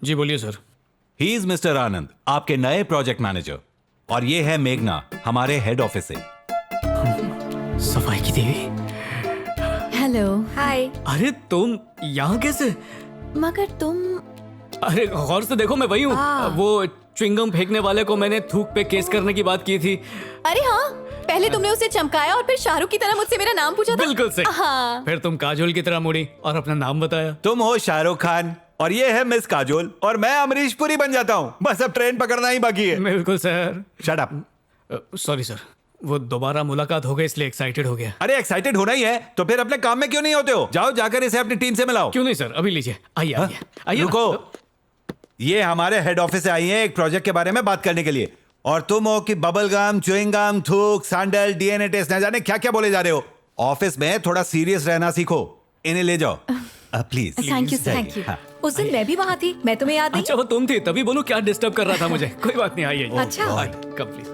जी बोलिए sir. He is mister आनंद, आपके नए प्रोजेक्ट मैनेजर, और ये है मेघना, हमारे हेड ऑफिस से। सफाई की देवी। हेलो। हाय। अरे तुम यहाँ कैसे? मगर तुम अरे गौर से देखो, मैं वही हूँ। वो च्युइंगम फेंकने वाले को मैंने थूक पे केस करने की बात की थी। अरे हाँ, पहले तुमने उसे चमकाया और फिर शाहरुख की तरह मुझसे मेरा नाम पूछा था। बिल्कुल सही। हाँ। फिर तुम काजोल की तरह मुड़ी और अपना नाम बताया। तुम हो शाहरुख खान और ये है मिस काजोल, और मैं अमरीश पुरी बन जाता हूँ। बस अब ट्रेन पकड़ना ही बाकी है। बिल्कुल sir. Shut up. Sorry sir, वो दोबारा मुलाकात हो गई इसलिए एक्साइटेड हो गया। अरे एक्साइटेड होना ही है तो फिर अपने काम में क्यों नहीं होते हो? जाओ जाकर इसे अपनी टीम से मिलाओ। क्यों नहीं सर, अभी लीजिए। आइए आइए आइए। रुको, ये हमारे हेड ऑफिस से आई हैं एक प्रोजेक्ट के बारे में बात करने के लिए, और तुम हो कि बबल गम, च्युइंग गम, थूक, सैंडल, डीएनए टेस्ट, न जाने क्या क्या बोले जा रहे हो। ऑफिस में थोड़ा सीरियस रहना सीखो। इन्हें ले जाओ please. Thank you sir, thank you. उस दिन मैं भी वहाँ थी, मैं तुम्हें याद नहीं? अच्छा वो तुम थी, तभी बोलो क्या डिस्टर्ब कर रहा था मुझे। कोई बात नहीं, आइए। अच्छा। Come please.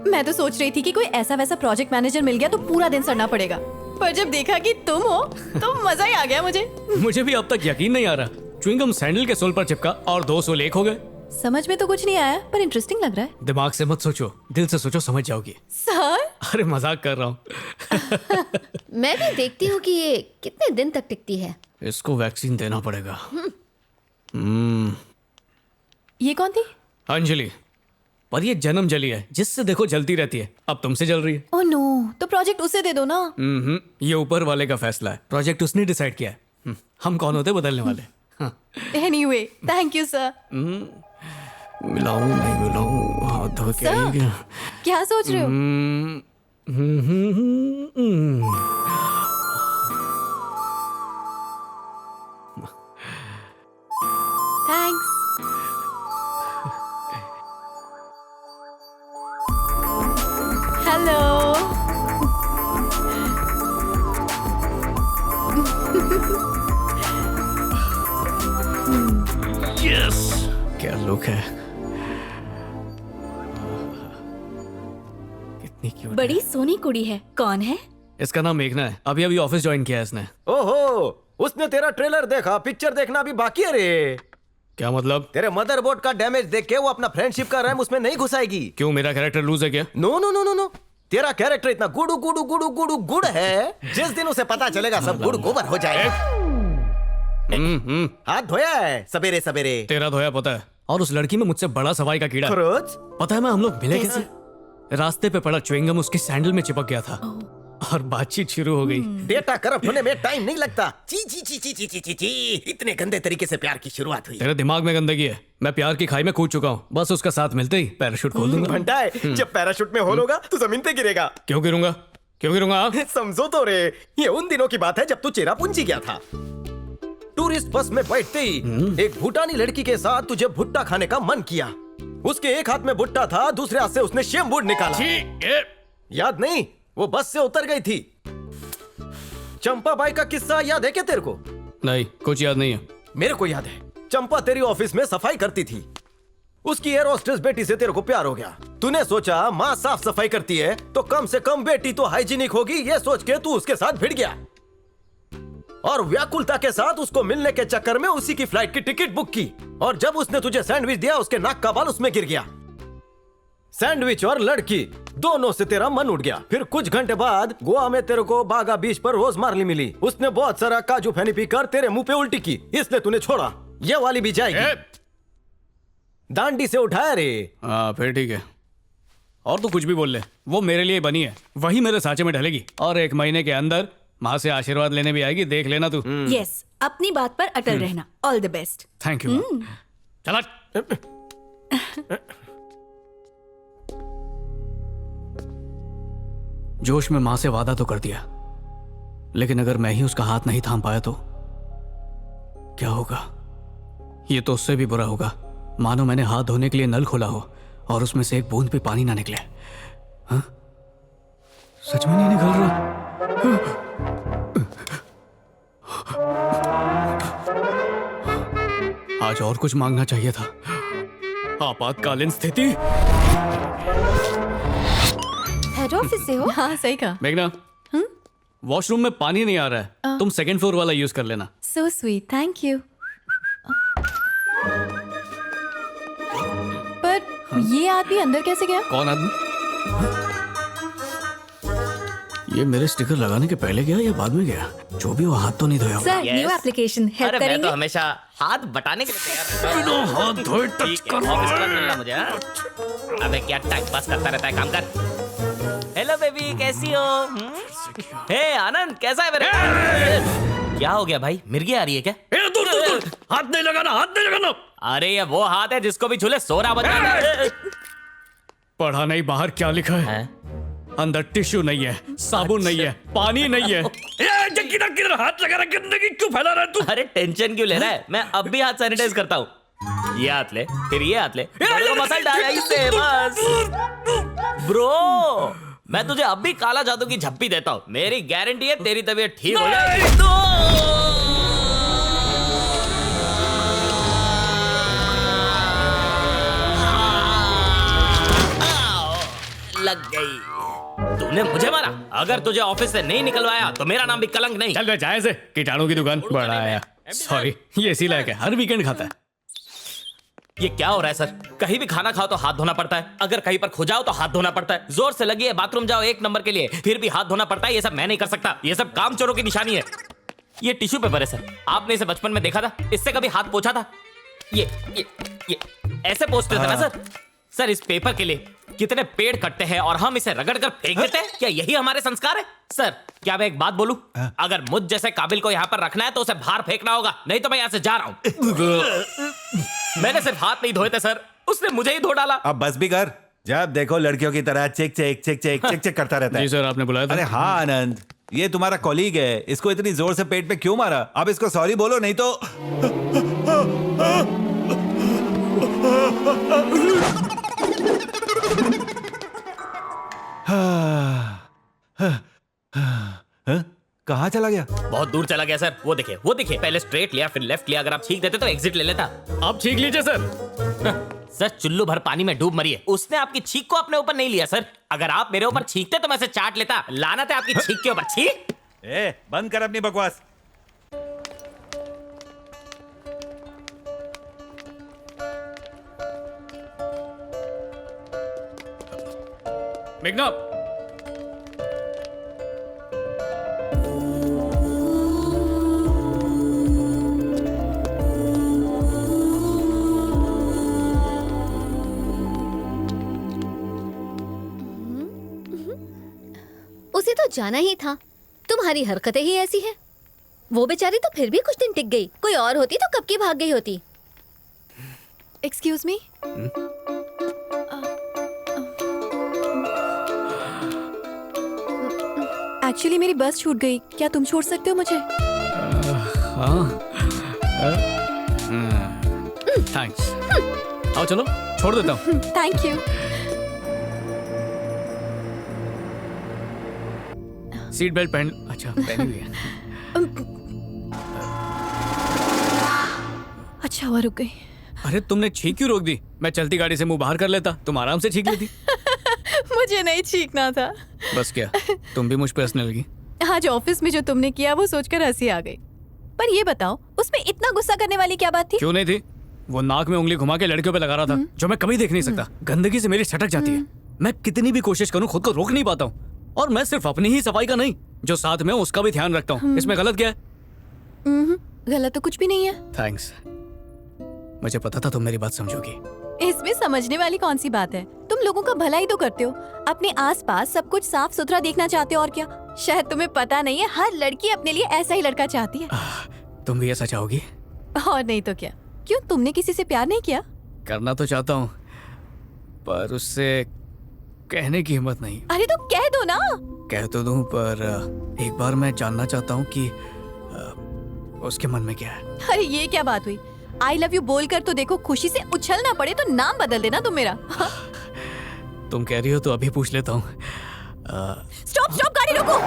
मैं तो सोच रही थी कि कोई ऐसा वैसा प्रोजेक्ट मैनेजर मिल गया तो पूरा दिन सड़ना पड़ेगा, पर जब देखा कि तुम हो तो मजा ही आ गया मुझे। मुझे भी अब तक यकीन नहीं आ रहा, च्युइंगम सैंडल के सोल पर चिपका और 2 सोल एक हो गए। समझ में तो कुछ नहीं आया, पर इंटरेस्टिंग लग रहा है। दिमाग से मत सोचो, दिल से सोचो, समझ जाओगी। सर अरे मजाक कर रहा हूँ। मैं भी देखती हूँ कि ये कितने दिन तक टिकती है। इसको वैक्सीन देना पड़ेगा। ये कौन थी? अंजलि। पर ये जन्म जली है, जिससे देखो जलती रहती है। अब तुमसे जल रही है। ओह नो, तो प्रोजेक्ट उसे दे दो ना। ये ऊपर वाले का फैसला है, प्रोजेक्ट उसने डिसाइड किया है। हम कौन होते बदलने वाले। हाँ। Anyway, thank you sir. मिलाऊं नहीं मिलाऊं, हाथ धो के आएंगे। क्या सोच रहे हो? थैंक्स। हेलो। यस, क्या लुक है। कितनी क्यूट। बड़ी सोनी कुड़ी है। कौन है? इसका नाम मेघना है, अभी अभी ऑफिस ज्वाइन किया है इसने। ओहो, उसने तेरा ट्रेलर देखा, पिक्चर देखना भी बाकी है रे। क्या मतलब? तेरे मदरबोर्ड का डैमेज देख के वो अपना फ्रेंडशिप का रैम उसमें नहीं घुसाएगी। क्यों, मेरा कैरेक्टर लूज है क्या? No no no no no, तेरा कैरेक्टर इतना गुडू गुडू गुडू गुडू गुड़ है, जिस दिन उसे पता चलेगा सब गुड़ गोबर हो जाएगा। हाथ धोया है सवेरे सवेरे? तेरा धोया पता है, और उस लड़की में मुझसे बड़ा सफाई का कीड़ा है। खरोच? पता है मैं हम लोग मिले कैसे? रास्ते पे पड़ा च्युइंगम उसके सैंडल में चिपक गया था और बातचीत शुरू हो गई। डेटा करप्ट होने में टाइम नहीं लगता। ची ची ची ची ची ची ची ची, इतने गंदे तरीके से प्यार की शुरुआत हुई। तेरे दिमाग में गंदगी है। मैं प्यार की खाई में कूद चुका हूँ, बस उसका साथ मिलते ही पैराशूट खोल दूंगा। घंटा है, जब पैराशूट में होल होगा तो जमीन पे गिरेगा। क्यों गिरूंगा? क्यों गिरूंगा? समझो तो रे, ये उन दिनों की बात है जब तू चेरापूंजी गया था। टूरिस्ट बस में बैठते ही एक भूटानी लड़की के साथ तुझे भुट्टा खाने का मन किया। उसके एक हाथ में भुट्टा था, दूसरे हाथ से उसने शेमबूड निकाला। याद नहीं? वो बस से उतर गई थी। चंपा बाई का किस्सा याद है क्या तेरे को? नहीं, कुछ याद नहीं है। मेरे को याद है। चंपा तेरी ऑफिस में सफाई करती थी। उसकी एयर होस्टेस बेटी से तेरे को प्यार हो गया। तूने सोचा माँ साफ सफाई करती है तो कम से कम बेटी तो हाइजीनिक होगी, ये सोच के तू उसके साथ भिड़ गया और व्याकुलता के साथ उसको मिलने के चक्कर में उसी की फ्लाइट की टिकट बुक की। और जब उसने तुझे सैंडविच दिया, उसके नाक का बाल उसमें गिर गया। सैंडविच और लड़की दोनों से तेरा मन उठ गया। फिर कुछ घंटे बाद गोवा में तेरे को बागा बीच पर रोज मार्ली मिली। उसने बहुत सारा काजू फैनी पीकर तेरे मुंह पे उल्टी की, इसलिए तूने छोड़ा। ये वाली भी जाएगी। दांडी से उठाया रे। हाँ फिर ठीक है, और तू कुछ भी बोल ले, वो मेरे लिए बनी है, वही मेरे सांचे में ढलेगी और 1 महीने के अंदर माँ से आशीर्वाद लेने भी आएगी, देख लेना तू। यस, अपनी बात पर अटल रहना। All the best. Thank you. चला। जोश में माँ से वादा तो कर दिया, लेकिन अगर मैं ही उसका हाथ नहीं थाम पाया तो क्या होगा? ये तो उससे भी बुरा होगा। मानो मैंने हाथ धोने के लिए नल खोला हो और उसमें से एक बूंद भी पानी ना निकले। हाँ? सच में नहीं निकल रहा। आज और कुछ मांगना चाहिए था। आपातकालीन स्थिति। हेड ऑफिस से हो? हाँ सही कहा। मेघना, वॉशरूम में पानी नहीं आ रहा है, तुम 2nd फ्लोर वाला यूज कर लेना। So sweet, thank you. पर ये आदमी अंदर कैसे गया? कौन आदमी? ये मेरे स्टिकर लगाने के पहले गया या बाद में गया? जो भी वो हाथ तो नहीं धोया होगा। सर न्यू एप्लीकेशन हेल्प अरे मैं करेंगे? तो हमेशा हाथ बटाने के लिए तैयार रहता हूं। हाथ धोए टच ठीक है, ऑफिस में मिलना मुझे, हाँ? अबे क्या टाइम पास करता रहता है, काम कर। हेलो बेबी, कैसी हो? हे आनंद, कैसा है मेरे? क्या हो गया भाई, मिर्गी आ रही है क्या? दूर हाथ नहीं लगाना, हाथ नहीं लगाना। अरे ये वो हाथ है जिसको भी छूले सोरा बज जाता है। पढ़ा नहीं बाहर क्या लिखा है? हैं? अंदर टिश्यू नहीं है, साबुन नहीं है, पानी नहीं है। किधर किधर हाथ लगा रहा, गंदगी क्यों फैला रहा है तू? अरे टेंशन क्यों ले रहा है, मैं अब भी हाथ सैनिटाइज करता हूँ। ये हाथ ले, फिर ये हाथ ले, दोनों को मसल डाल ऐसे बस। ब्रो, मैं तुझे अब भी काला जादू की झप्पी देता हूँ, मेरी गारंटी है तेरी तबीयत ठीक हो जाएगी। लग गई। तूने मुझे मारा। अगर तुझे ऑफिस से नहीं निकलवाया तो मेरा नाम भी कलंक नहीं। चल बे जाए से, कीटाणु की दुकान बड़ा आया। सॉरी, ये इसी लायक है, हर वीकेंड खाता है। ये क्या हो रहा है सर? कहीं भी खाना खाओ तो हाथ धोना पड़ता है, अगर कहीं पर खो जाओ तो हाथ धोना पड़ता है, जोर से लगी है बाथरूम जाओ 1 नंबर के लिए फिर भी हाथ धोना पड़ता है। ये सब मैं नहीं कर सकता, ये सब काम चोरों की निशानी है। ये टिश्यू पेपर है सर, आपने इसे बचपन में देखा था? इससे कभी हाथ पोंछा था? ये ऐसे पोंछते थे ना सर। सर इस पेपर के लिए कितने पेड़ कटते हैं और हम इसे रगड़ कर फेंक देते हैं, क्या यही हमारे संस्कार है? सर क्या मैं एक बात बोलूं, अगर मुझ जैसे काबिल को यहाँ पर रखना है तो उसे बाहर फेंकना होगा, नहीं तो मैं यहाँ से जा रहा हूँ। मैंने सिर्फ हाथ नहीं धोए थे सर, उसने मुझे ही धो डाला। अब बस भी कर, जब देखो लड़कियों की तरह check check check check check check करता रहता है। जी सर, आपने बुलाया था? अरे हाँ आनंद, ये तुम्हारा कॉलीग है, इसको इतनी जोर से पेट पे क्यों मारा? अब इसको सॉरी बोलो, नहीं तो कहाँ चला गया? बहुत दूर चला गया सर। वो देखिए वो देखिए, पहले स्ट्रेट लिया फिर लेफ्ट लिया, अगर आप छींक देते तो एग्जिट ले लेता। आप छींक लीजिए सर। सर चुल्लू भर पानी में डूब मरी है, उसने आपकी छींक को अपने ऊपर नहीं लिया सर। अगर आप मेरे ऊपर छींकते तो मैं इसे चाट लेता। लानत है आपकी छींक के ऊपर। छींक। ए, बंद कर अपनी बकवास। मेघना, उसे तो जाना ही था, तुम्हारी हरकतें ही ऐसी हैं। वो बेचारी तो फिर भी कुछ दिन टिक गई, कोई और होती तो कब की भाग गई होती। Excuse me. एक्चुअली मेरी बस छूट गई, क्या तुम छोड़ सकते हो मुझे? थैंक्स। आओ चलो, छोड़ देता हूँ। Thank you. सीट बेल्ट पहन। अच्छा पहनी हुई है। अच्छा हुआ रुक गई। अरे तुमने छींक क्यों रोक दी? मैं चलती गाड़ी से मुंह बाहर कर लेता, तुम आराम से छींक लेती। मुझे नहीं छींकना था। बस क्या, तुम भी मुझ पे हंसने लगी? आज ऑफिस में जो तुमने किया वो सोचकर हंसी आ गई। पर ये बताओ, उसमें इतना गुस्सा करने वाली क्या बात थी? क्यों नहीं थी? वो नाक में उंगली घुमा के लड़कियों पे लगा रहा था, जो मैं कभी देख नहीं सकता। गंदगी से मेरी छटक जाती है, मैं कितनी भी कोशिश करूं खुद को रोक नहीं पाता हूँ। और मैं सिर्फ अपनी ही सफाई का नहीं, जो साथ में उसका भी ध्यान रखता हूँ। इसमें गलत क्या है? गलत तो कुछ भी नहीं है। थैंक्स, मुझे पता था तुम मेरी बात समझोगी। इसमें समझने वाली कौन सी बात है? तुम लोगों का भला ही तो करते हो, अपने आसपास सब कुछ साफ सुथरा देखना चाहते हो। और क्या शायद तुम्हें पता नहीं है, हर लड़की अपने लिए ऐसा ही लड़का चाहती है। तुम भी ऐसा चाहोगी? और नहीं तो क्या। क्यों, तुमने किसी से प्यार नहीं किया? करना तो चाहता हूँ, पर उससे कहने की हिम्मत नहीं। अरे तो कह दो ना। कह तो दूं, पर एक बार मैं जानना चाहता हूँ कि उसके मन में क्या है। अरे ये क्या बात हुई? आई लव यू बोलकर तो देखो, खुशी से उछलना पड़े तो नाम बदल देना तुम मेरा। तुम कह रही हो तो अभी पूछ लेता हूँ। स्टॉप स्टॉप, गाड़ी रोको।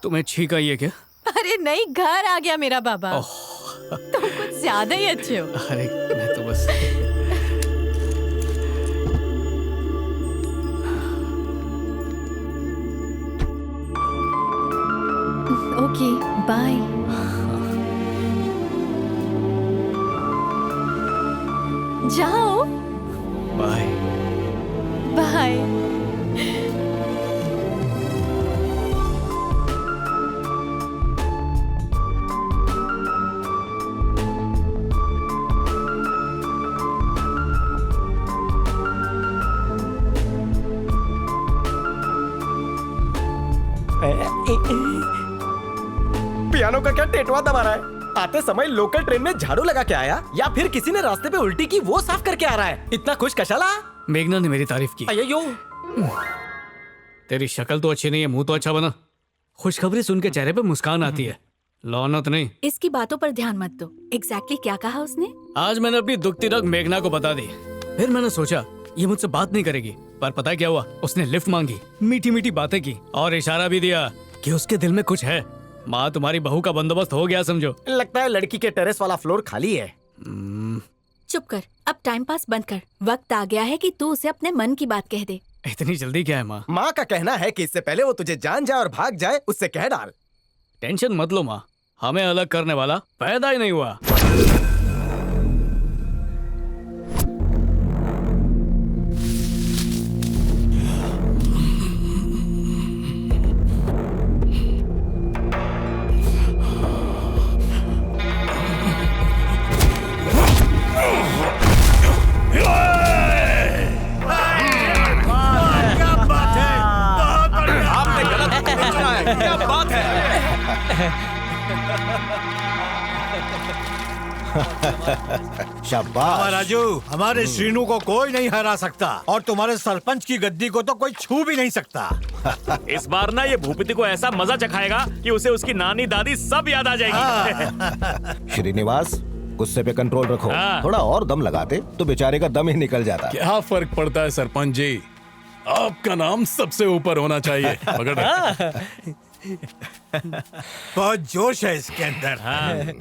तुम्हें छींक आई है क्या? अरे नहीं, घर आ गया मेरा बाबा। तुम कुछ ज्यादा ही अच्छे हो। अरे मैं तो बस ओके बाय। जाओ। बाय। बाय। पियानो का क्या टेटवा दबा रहा है? आते समय लोकल ट्रेन में झाड़ू लगा के आया या फिर किसी ने रास्ते पे उल्टी की वो साफ करके आ रहा है? इतना खुश कशाला? मेघना ने मेरी तारीफ की। अयो, तेरी शक्ल तो अच्छी नहीं है, मुंह तो अच्छा बना। खुशखबरी सुन के चेहरे पे मुस्कान आती है, लौनत नहीं। इसकी बातों पर ध्यान मत दो। एग्जैक्टली क्या कहा उसने? आज मैंने अपनी दुखती रग मेघना को बता दी। फिर मैंने सोचा ये मुझसे बात नहीं करेगी, पर पता क्या हुआ, उसने लिफ्ट मांगी, मीठी मीठी बातें की और इशारा भी दिया कि उसके दिल में कुछ है। माँ, तुम्हारी बहू का बंदोबस्त हो गया समझो। लगता है लड़की के टेरेस वाला फ्लोर खाली है। चुप कर, अब टाइम पास बंद कर। वक्त आ गया है कि तू उसे अपने मन की बात कह दे। इतनी जल्दी क्या है माँ? माँ का कहना है कि इससे पहले वो तुझे जान जाए और भाग जाए, उससे कह डाल। टेंशन मत लो माँ, हमें अलग करने वाला पैदा ही नहीं हुआ। क्या बात है? शाबाश राजू, हमारे श्रीनू को कोई नहीं हरा सकता और तुम्हारे सरपंच की गद्दी को तो कोई छू भी नहीं सकता। इस बार ना ये भूपति को ऐसा मजा चखाएगा कि उसे उसकी नानी दादी सब याद आ जाएगी। श्रीनिवास, गुस्से पे कंट्रोल रखो। हाँ। थोड़ा और दम लगाते तो बेचारे का दम ही निकल जाता। क्या फर्क पड़ता है सरपंच जी, आपका नाम सबसे ऊपर होना चाहिए। पकड़ बहुत जोश है इसके अंदर।